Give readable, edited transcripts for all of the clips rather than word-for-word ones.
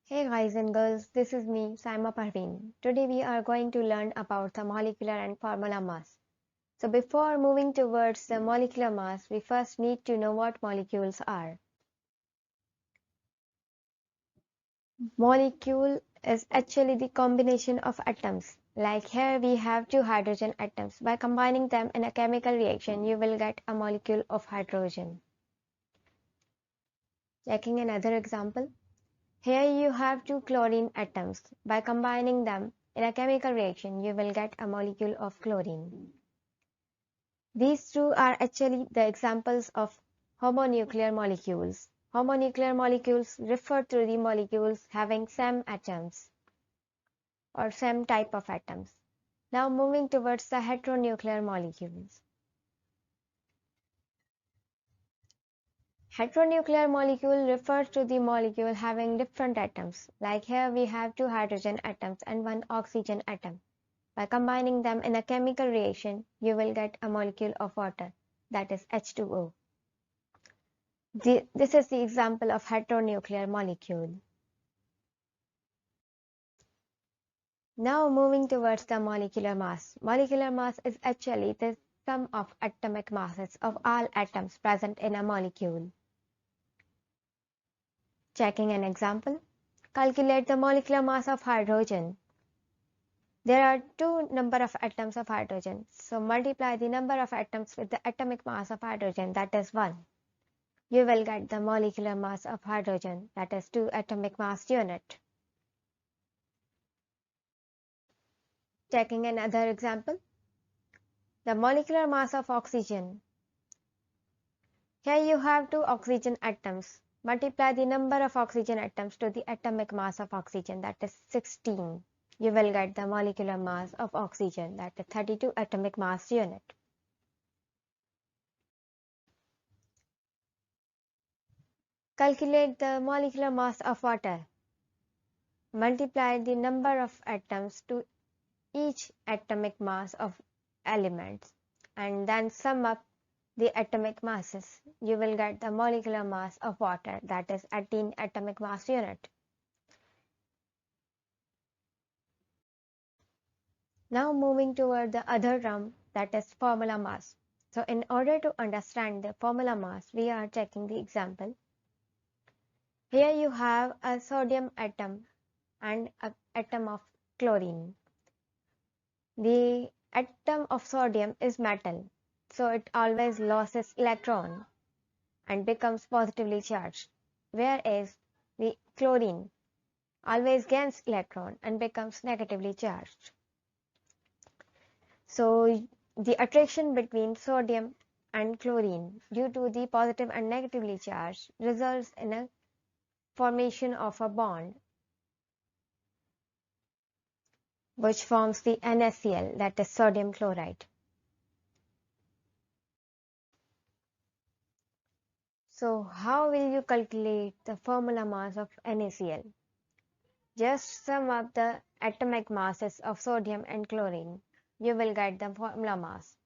Hey guys and girls, this is me, Saima Parveen. Today we are going to learn about the molecular and formula mass. So before moving towards the molecular mass, we first need to know what molecules are. Molecule is actually the combination of atoms. Like here we have two hydrogen atoms. By combining them in a chemical reaction, you will get a molecule of hydrogen. Checking another example. Here you have two chlorine atoms. By combining them in a chemical reaction, you will get a molecule of chlorine. These two are actually the examples of homonuclear molecules. Homonuclear molecules refer to the molecules having same atoms or same type of atoms. Now moving towards the heteronuclear molecules. Heteronuclear molecule refers to the molecule having different atoms. Like here we have two hydrogen atoms and one oxygen atom. By combining them in a chemical reaction, you will get a molecule of water, that is H2O. This is the example of heteronuclear molecule. Now moving towards the molecular mass. Molecular mass is actually the sum of atomic masses of all atoms present in a molecule. Checking an example. Calculate the molecular mass of hydrogen. There are two number of atoms of hydrogen, so multiply the number of atoms with the atomic mass of hydrogen, that is 1. You will get the molecular mass of hydrogen, that is 2 atomic mass unit. Taking another example, the molecular mass of oxygen. Here you have two oxygen atoms. Multiply the number of oxygen atoms to the atomic mass of oxygen, that is 16. You will get the molecular mass of oxygen, that is 32 atomic mass unit. Calculate the molecular mass of water. Multiply the number of atoms to each atomic mass of elements and then sum up the atomic masses. You will get the molecular mass of water, that is 18 atomic mass unit. Now moving toward the other term, that is formula mass. So in order to understand the formula mass, we are taking the example. Here you have a sodium atom and an atom of chlorine. The atom of sodium is metal, so it always loses electron and becomes positively charged, whereas the chlorine always gains electron and becomes negatively charged. So the attraction between sodium and chlorine due to the positive and negatively charged results in a formation of a bond which forms the NaCl, that is sodium chloride. So how will you calculate the formula mass of NaCl? Just sum up the atomic masses of sodium and chlorine. You will get the formula mass.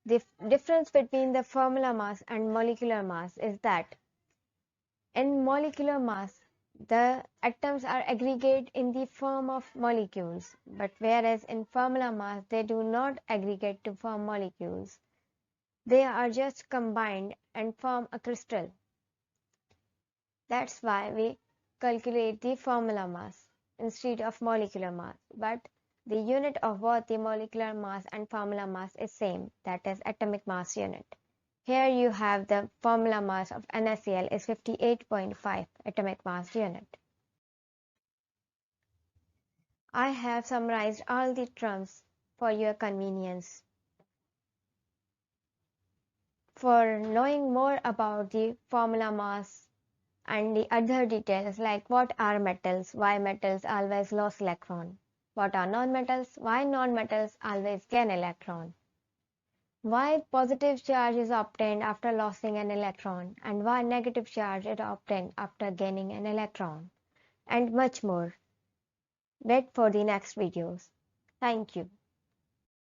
The difference between the formula mass and molecular mass is that in molecular mass, the atoms are aggregate in the form of molecules, but whereas in formula mass, they do not aggregate to form molecules. They are just combined and form a crystal. That's why we calculate the formula mass instead of molecular mass, but the unit of both the molecular mass and formula mass is same, that is atomic mass unit. Here you have the formula mass of NaCl is 58.5 atomic mass unit. I have summarized all the terms for your convenience. For knowing more about the formula mass and the other details like what are metals, why metals always lose electron, what are nonmetals, why nonmetals always gain electron, why positive charge is obtained after losing an electron and why negative charge is obtained after gaining an electron, and much more. Wait for the next videos. Thank you.